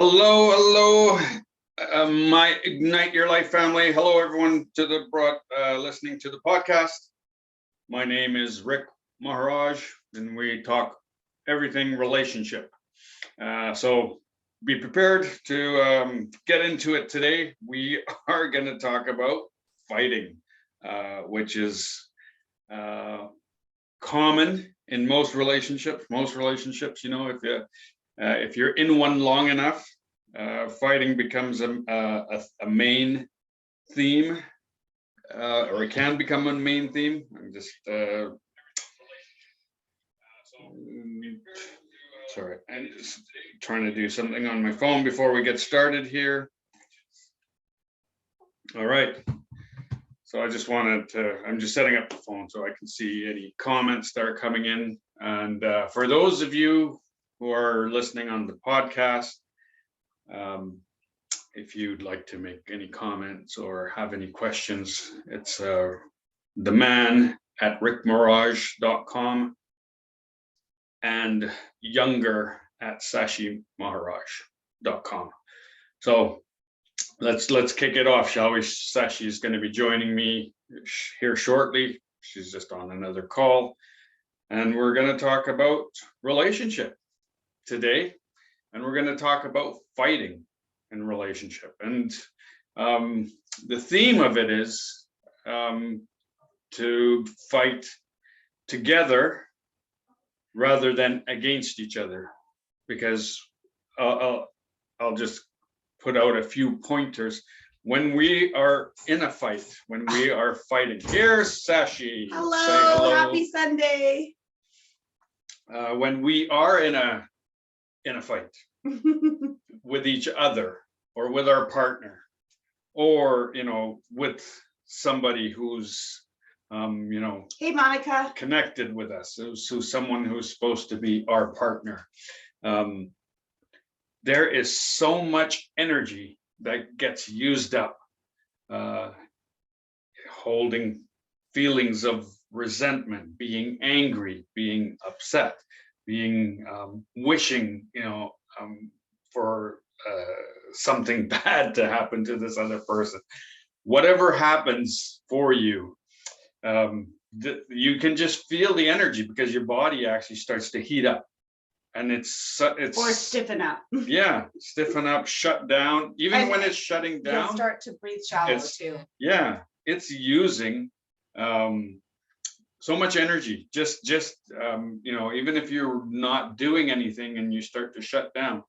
Hello, my Ignite Your Life family. Hello, everyone to the listening to the podcast. My name is Rick Maharaj, and we talk everything relationship. So be prepared to get into it today. We are going to talk about fighting, which is common in most relationships. Most relationships, if you're in one long enough, fighting becomes a main theme, or it can become a main theme. I'm just sorry, I'm just trying to do something on my phone before we get started here. All right. So I just I'm just setting up the phone so I can see any comments that are coming in. And for those of you who are listening on the podcast, if you'd like to make any comments or have any questions, it's theman@rickmirage.com and younger@sashimaharaj.com. So let's kick it off, shall we? Sashi is going to be joining me here shortly. She's just on another call, and we're going to talk about relationship today, and we're going to talk about fighting in relationship. And the theme of it is to fight together rather than against each other, because I'll just put out a few pointers. When we are in a fight, when we are fighting, here's Sashi. Hello, happy Sunday. When we are in a fight with each other, or with our partner, or with somebody who's hey Monica, connected with us, who's someone who's supposed to be our partner, there is so much energy that gets used up, holding feelings of resentment, being angry, being upset, being wishing for something bad to happen to this other person. Whatever happens for you, you can just feel the energy, because your body actually starts to heat up, and it's or stiffen up. Yeah, stiffen up, shut down. Even when it's shutting down, you'll start to breathe shallow too. Yeah, it's using so much energy. Just even if you're not doing anything and you start to shut down,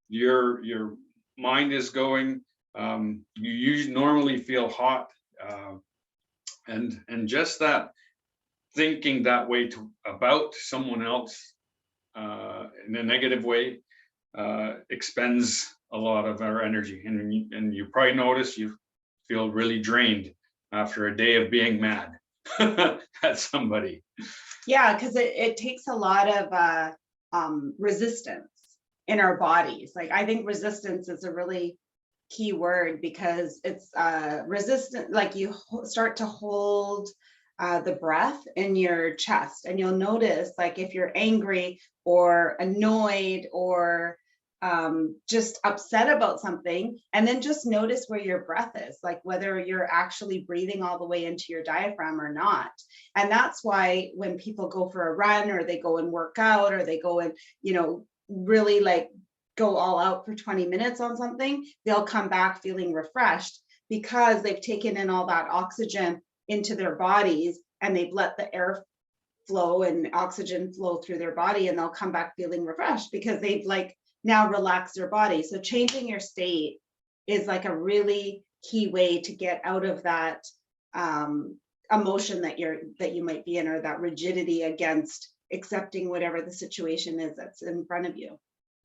your mind is going. You usually normally feel hot, and just that thinking that way about someone else in a negative way expends a lot of our energy, and you probably notice you feel really drained after a day of being mad at somebody. Yeah, because it takes a lot of resistance in our bodies. Like, I think resistance is a really key word, because it's resistant. Like, you start to hold the breath in your chest, and you'll notice, like, if you're angry or annoyed or just upset about something, and then just notice where your breath is, like whether you're actually breathing all the way into your diaphragm or not. And that's why when people go for a run, or they go and work out, or they go and really like go all out for 20 minutes on something, they'll come back feeling refreshed, because they've taken in all that oxygen into their bodies, and they've let the air flow and oxygen flow through their body, and they'll come back feeling refreshed, because they've like now relaxed their body. So changing your state is like a really key way to get out of that emotion that you might be in, or that rigidity against accepting whatever the situation is that's in front of you.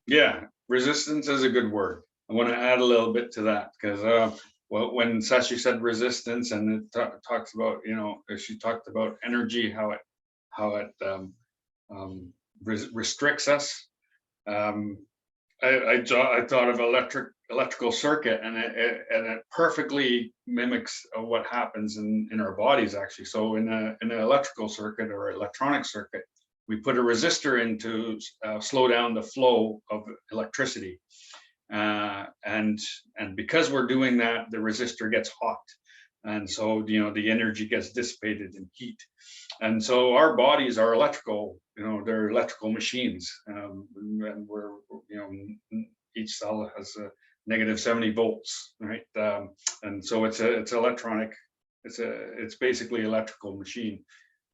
Yeah, resistance is a good word. I want to add a little bit to that, because when Sashi said resistance, and it talks about, she talked about energy, how it restricts us. I thought of electrical circuit, and it perfectly mimics what happens in our bodies, actually. So in an electrical circuit or electronic circuit, we put a resistor in to slow down the flow of electricity. and because we're doing that, the resistor gets hot, and so the energy gets dissipated in heat. And so our bodies are electrical, they're electrical machines, and we're each cell has a negative 70 volts, right? And so it's electronic. It's basically electrical machine.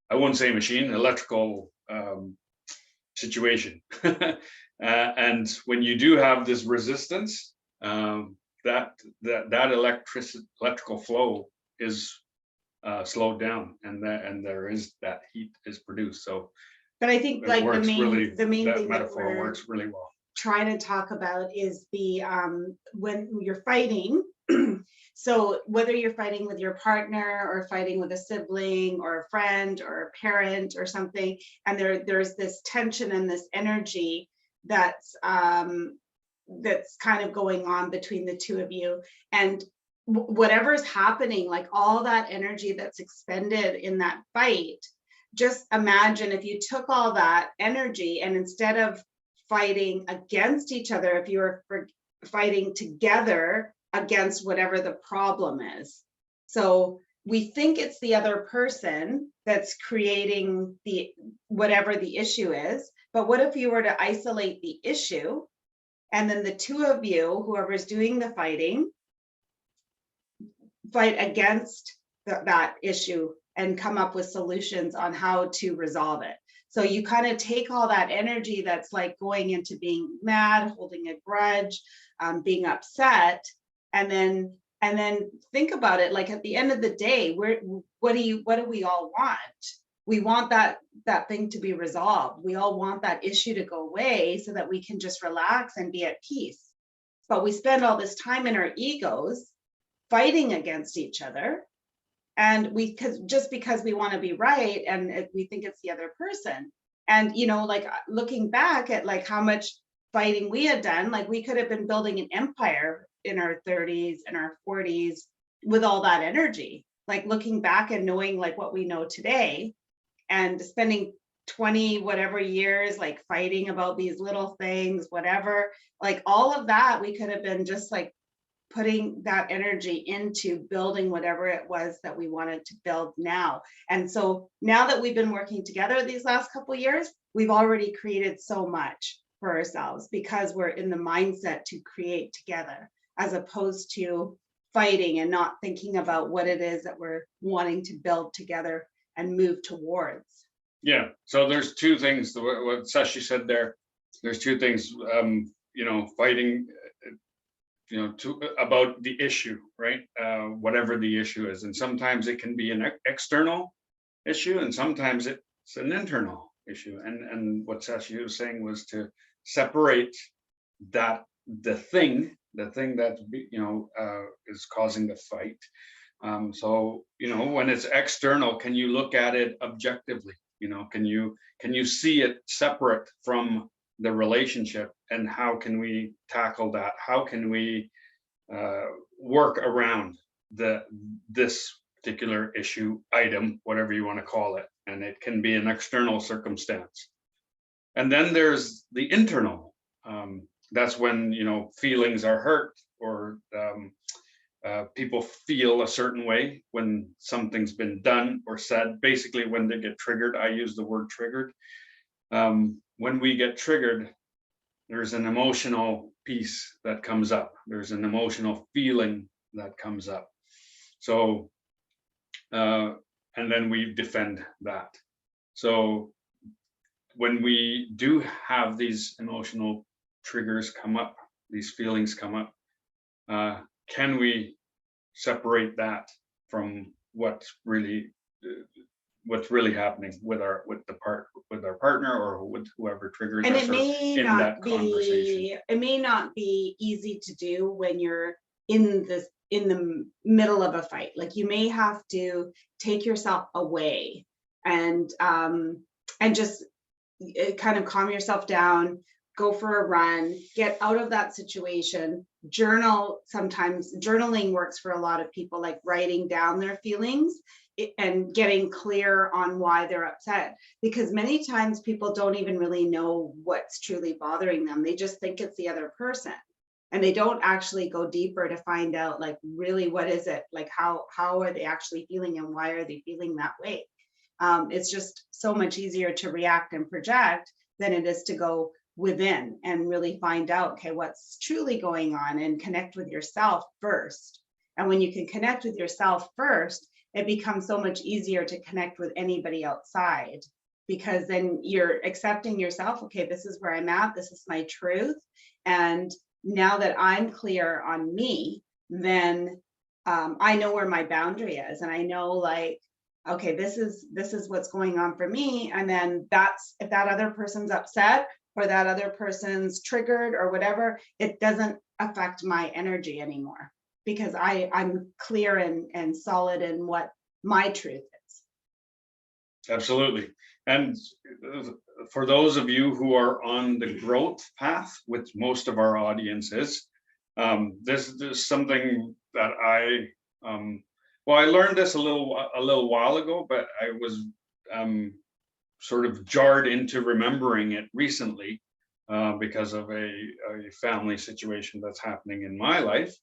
I wouldn't say machine, electrical situation. And when you do have this resistance, that electrical flow is slowed down, and there is that heat is produced. So, but I think like the main thing that metaphor works really well. Trying to talk about is the when you're fighting. So whether you're fighting with your partner or fighting with a sibling or a friend or a parent or something, and there's this tension and this energy that's kind of going on between the two of you, and whatever's happening, like all that energy that's expended in that fight, just imagine if you took all that energy and instead of fighting against each other, if you were fighting together against whatever the problem is. So we think it's the other person that's creating whatever the issue is, but what if you were to isolate the issue, and then the two of you, whoever's doing the fighting, fight against that issue and come up with solutions on how to resolve it. So you kind of take all that energy that's like going into being mad, holding a grudge, being upset, and then think about it. Like at the end of the day, what do we all want? We want that thing to be resolved. We all want that issue to go away so that we can just relax and be at peace. But we spend all this time in our egos fighting against each other, and just because we want to be right, and we think it's the other person. And like looking back at like how much fighting we had done, like we could have been building an empire in our 30s and our 40s with all that energy. Like looking back and knowing like what we know today, and spending 20 whatever years like fighting about these little things, whatever, like all of that, we could have been just like putting that energy into building whatever it was that we wanted to build now. And so now that we've been working together these last couple of years, we've already created so much for ourselves because we're in the mindset to create together, as opposed to fighting and not thinking about what it is that we're wanting to build together and move towards. Yeah, so there's two things, what Shashi said there. There's two things, fighting, about the issue, right? Whatever the issue is. And sometimes it can be an external issue, and sometimes it's an internal issue. And what Shashi was saying was to separate that, the thing that is causing the fight. So when it's external, can you look at it objectively? Can you see it separate from the relationship, and how can we tackle that? How can we work around this particular issue, item, whatever you want to call it? And it can be an external circumstance. And then there's the internal. That's when feelings are hurt, or people feel a certain way when something's been done or said. Basically, when they get triggered, I use the word triggered. When we get triggered, there's an emotional piece that comes up. There's an emotional feeling that comes up. So, and then we defend that. So when we do have these emotional triggers come up, these feelings come up, can we separate that from what's really happening with our partner, or with whoever triggers and us, it may in not that conversation? It may not be easy to do when you're in the middle of a fight. Like you may have to take yourself away and just kind of calm yourself down, go for a run, get out of that situation, journal. Sometimes journaling works for a lot of people, like writing down their feelings and getting clear on why they're upset, because many times people don't even really know what's truly bothering them. They just think it's the other person. and they don't actually go deeper to find out like really what is it, like how are they actually feeling and why are they feeling that way. It's just so much easier to react and project than it is to go within and really find out, okay, what's truly going on, and connect with yourself first. And when you can connect with yourself first, it becomes so much easier to connect with anybody outside, because then you're accepting yourself. Okay, this is where I'm at. This is my truth. And now that I'm clear on me, then I know where my boundary is, and I know like, okay, this is what's going on for me. And then that's, if that other person's upset or that other person's triggered or whatever, it doesn't affect my energy anymore, because I'm clear and solid in what my truth is. Absolutely. And for those of you who are on the growth path, which most of our audience is, this is something that well, I learned this a little while ago, but I was sort of jarred into remembering it recently because of a family situation that's happening in my life.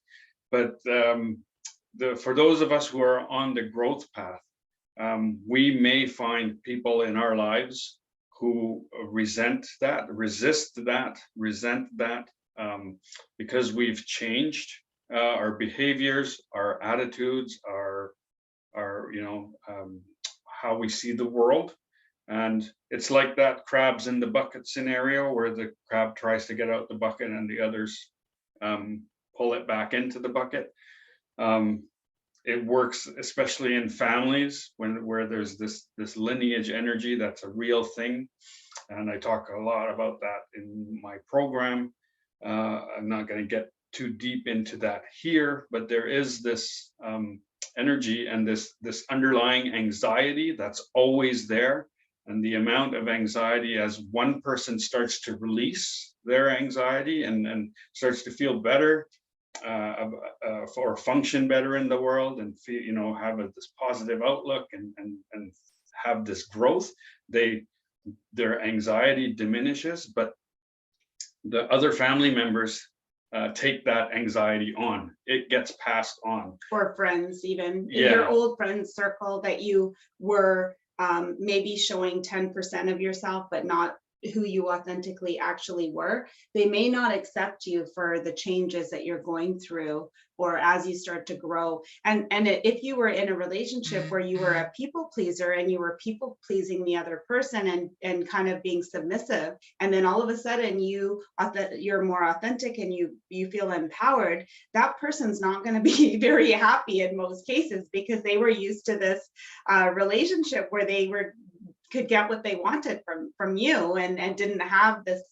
But for those of us who are on the growth path, we may find people in our lives who resent that, resist that, resent that, because we've changed our behaviors, our attitudes, our how we see the world. And it's like that crabs in the bucket scenario where the crab tries to get out the bucket and the others pull it back into the bucket. It works especially in families where there's this lineage energy that's a real thing, and I talk a lot about that in my program. I'm not going to get too deep into that here, but there is this energy and this underlying anxiety that's always there, and the amount of anxiety as one person starts to release their anxiety and starts to feel better, or function better in the world, and feel, have this positive outlook and have this growth, their anxiety diminishes, but the other family members take that anxiety on. It gets passed on. Or friends, even Yeah. in your old friends circle that you were maybe showing 10% of yourself, but not who you authentically actually were. They may not accept you for the changes that you're going through, or as you start to grow. And if you were in a relationship where you were a people pleaser and you were people pleasing the other person and kind of being submissive, and then all of a sudden you're more authentic and you feel empowered, that person's not going to be very happy in most cases, because they were used to this relationship where they could get what they wanted from you, and didn't have this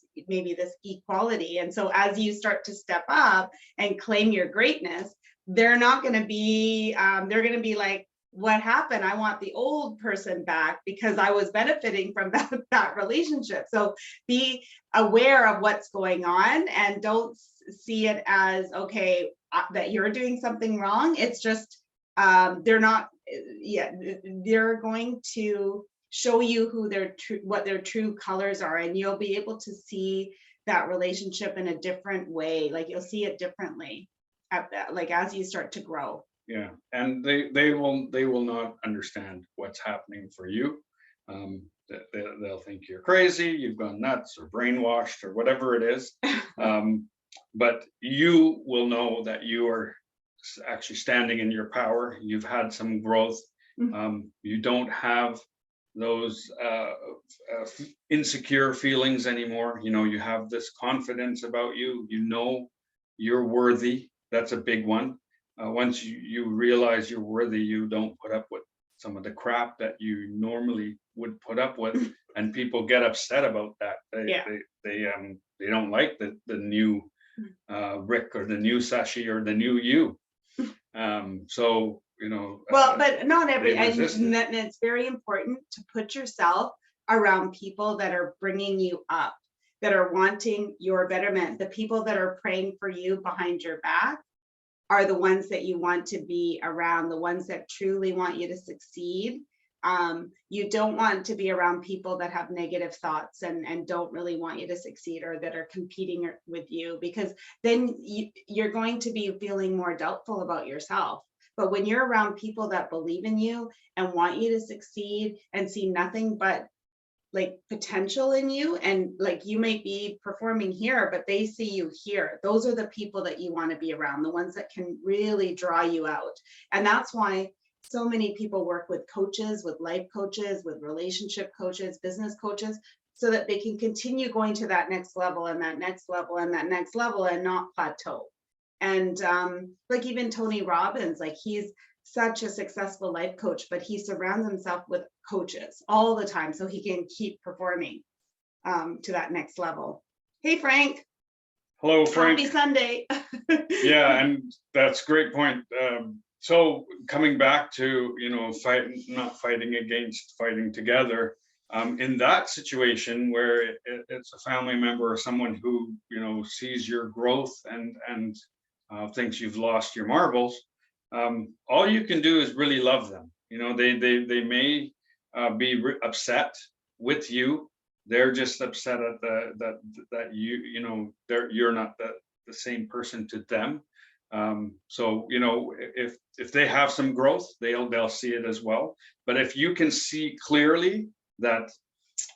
equality. And so as you start to step up and claim your greatness, they're not going to be they're going to be like, what happened? I want the old person back because I was benefiting from that relationship. So be aware of what's going on, and don't see it as okay that you're doing something wrong. It's just they're going to show you what their true colors are, and you'll be able to see that relationship in a different way. Like you'll see it differently as you start to grow. Yeah, and they will not understand what's happening for you. They'll think you're crazy, you've gone nuts or brainwashed or whatever it is. But you will know that you are actually standing in your power. You've had some growth. You don't have those insecure feelings anymore. You have this confidence about you. You're worthy. That's a big one. Once you realize you're worthy, you don't put up with some of the crap that you normally would put up with, and people get upset about that. They don't like the new Rick or the new Shashi or the new you. So but not every, and it's very important to put yourself around people that are bringing you up, that are wanting your betterment. The people that are praying for you behind your back are the ones that you want to be around, the ones that truly want you to succeed, You don't want to be around people that have negative thoughts and don't really want you to succeed, or that are competing with you, because then you're going to be feeling more doubtful about yourself. But when you're around people that believe in you and want you to succeed and see nothing but like potential in you, and like you might be performing here but they see you here, those are the people that you want to be around, the ones that can really draw you out. And that's why so many people work with coaches, with life coaches, with relationship coaches, business coaches, so that they can continue going to that next level and that next level and that next level and not plateau. And like even Tony Robbins, like he's such a successful life coach, but he surrounds himself with coaches all the time so he can keep performing to that next level. Hey, Frank. Hello, Frank. Happy Sunday. Yeah, and that's a great point. So coming back to, not fighting against, fighting together. In that situation where it's a family member or someone who, sees your growth and thinks you've lost your marbles, all you can do is really love them. They may be upset with you. They're just upset at that you're not the same person to them. So if they have some growth, they'll see it as well. But if you can see clearly that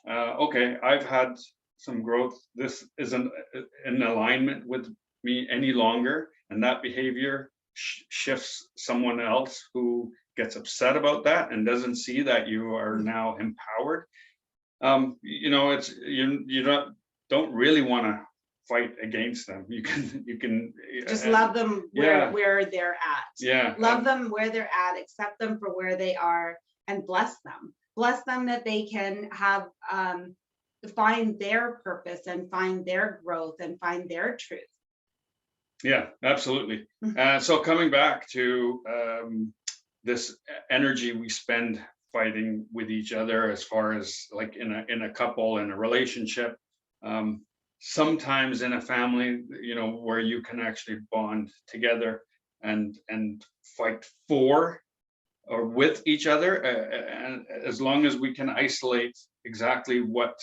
okay, I've had some growth, this isn't in alignment with me any longer, and that behavior shifts someone else who gets upset about that and doesn't see that you are now empowered. It's you don't really want to fight against them. You can just love them where they're at. Yeah, love them where they're at, accept them for where they are, and bless them that they can have find their purpose and find their growth and find their truth. Yeah, absolutely. So coming back to this energy we spend fighting with each other, as far as like in a couple, in a relationship, sometimes in a family, where you can actually bond together and fight for or with each other, and as long as we can isolate exactly what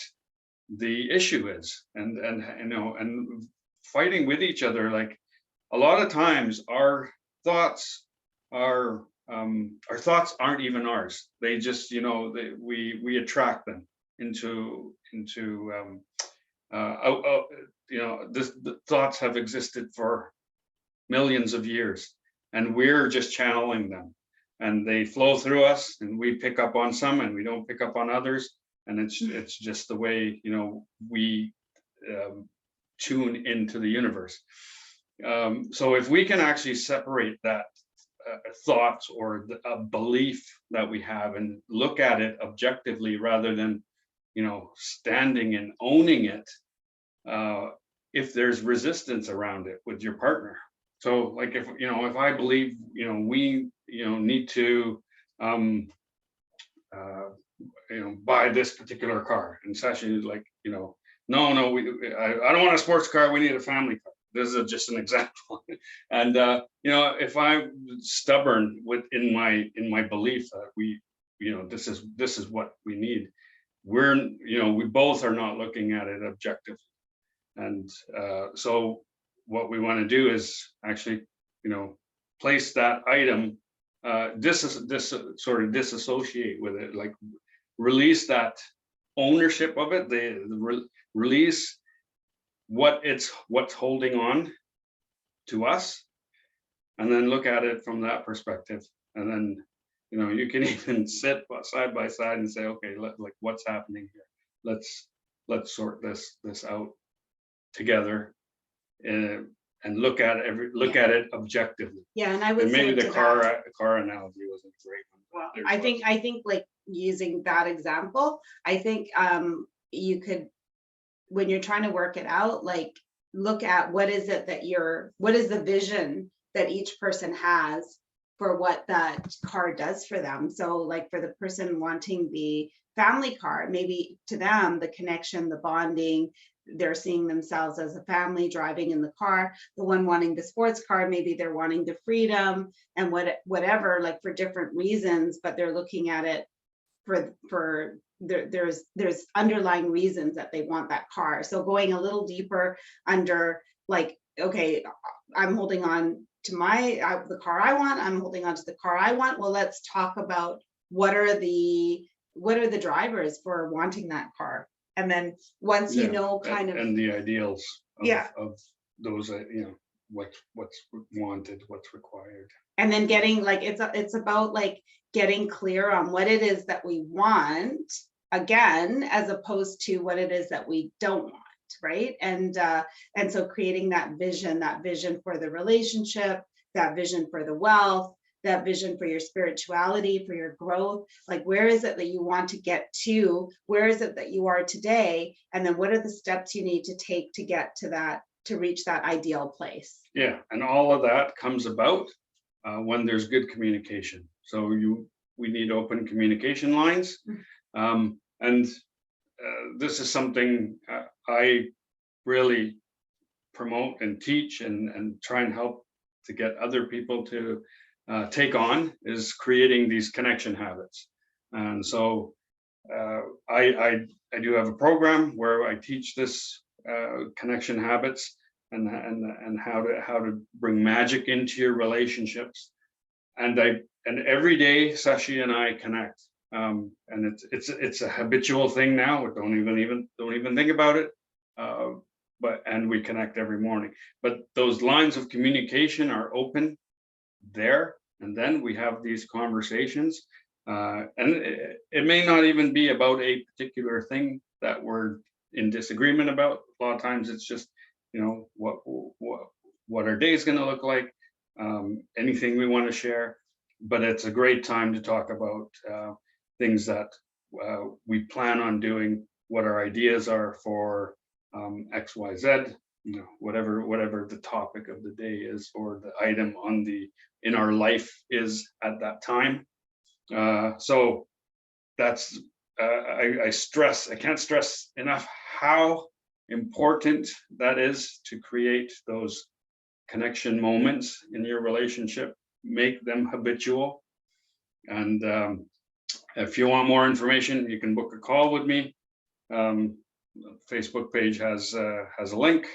the issue is, and fighting with each other, like a lot of times our thoughts are our thoughts aren't even ours. They just we attract them into the thoughts have existed for millions of years, and we're just channeling them, and they flow through us, and we pick up on some and we don't pick up on others, and it's just the way we tune into the universe. So if we can actually separate that thoughts or a belief that we have and look at it objectively, rather than standing and owning it, if there's resistance around it with your partner. So like if I believe we need to buy this particular car, and Sashi is like, no, I don't want a sports car, we need a family car. This is just an example. And if I'm stubborn in my belief that this is what we need, we both are not looking at it objectively. And so what we want to do is actually place that item, sort of disassociate with it, like release that ownership of it, release what's holding on to us, and then look at it from that perspective. And then you can even sit side by side and say, okay, like what's happening here, let's sort this out together, and look at it objectively. Yeah, and I would maybe say the car analogy wasn't a great one. Well, I think like using that example, I think you could, when you're trying to work it out, like look at what is the vision that each person has for what that car does for them. So like for the person wanting the family car, maybe to them, the connection, the bonding, they're seeing themselves as a family driving in the car. The one wanting the sports car, maybe they're wanting the freedom and whatever, like for different reasons, but they're looking at it there's underlying reasons that they want that car. So going a little deeper under, like, okay, I'm holding on to the car I want, I'm holding on to the car I want. Well, let's talk about what are the drivers for wanting that car. And then once you know kind of, and the ideals of, Yeah. of those, what's wanted, what's required. and then getting, like, it's about, like, getting clear on what it is that we want, again, as opposed to what it is that we don't want, right? And so creating that vision for the relationship, that vision for the wealth, that vision for your spirituality, for your growth. Like, where is it that you want to get to? Where is it that you are today? And then what are the steps you need to take to get to that, to reach that ideal place? Yeah, and all of that comes about when there's good communication. So we need open communication lines. And this is something I really promote and teach and try and help to get other people to take on, is creating these connection habits. And so I do have a program where I teach this connection habits and how to bring magic into your relationships. And every day Shashi and I connect. And it's a habitual thing now. Don't even think about it. And we connect every morning. But those lines of communication are open there, and then we have these conversations. And it may not even be about a particular thing that we're in disagreement about. A lot of times it's just, what our day is going to look like, anything we want to share. But it's a great time to talk about things that we plan on doing, what our ideas are for XYZ, whatever the topic of the day is, or the item in our life is at that time. So that's I can't stress enough how important that is to create those connection moments in your relationship. Make them habitual. And if you want more information, you can book a call with me. Facebook page has a link.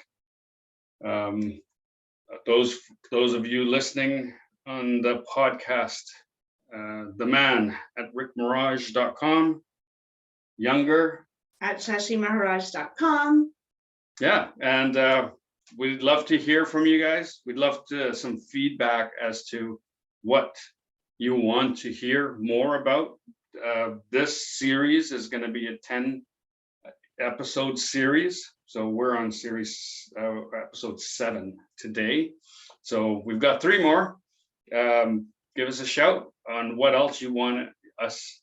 Those of you listening on the podcast, the man at rickmirage.com, younger at shashimaharaj.com. Yeah, and we'd love to hear from you guys. We'd love some feedback as to what you want to hear more about. This series is going to be a 10 episode series. So we're on series episode 7 today. So we've got 3 more. Give us a shout on what else you want us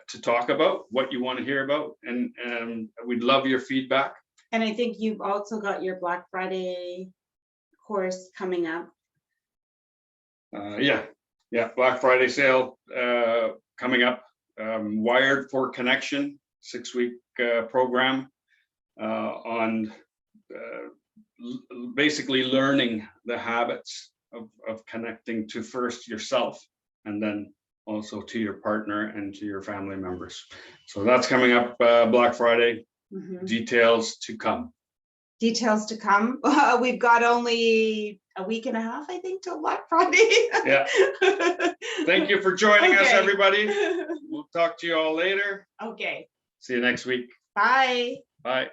to talk about, what you want to hear about, and we'd love your feedback. And I think you've also got your Black Friday course coming up. Yeah, Black Friday sale coming up. Wired for Connection, 6-week program on basically learning the habits of connecting to first yourself, and then also to your partner and to your family members. So that's coming up Black Friday. Mm-hmm. Details to come. Details to come. We've got only a week and a half, I think, till Black Friday. Yeah. Thank you for joining us, everybody. We'll talk to you all later. Okay. See you next week. Bye. Bye.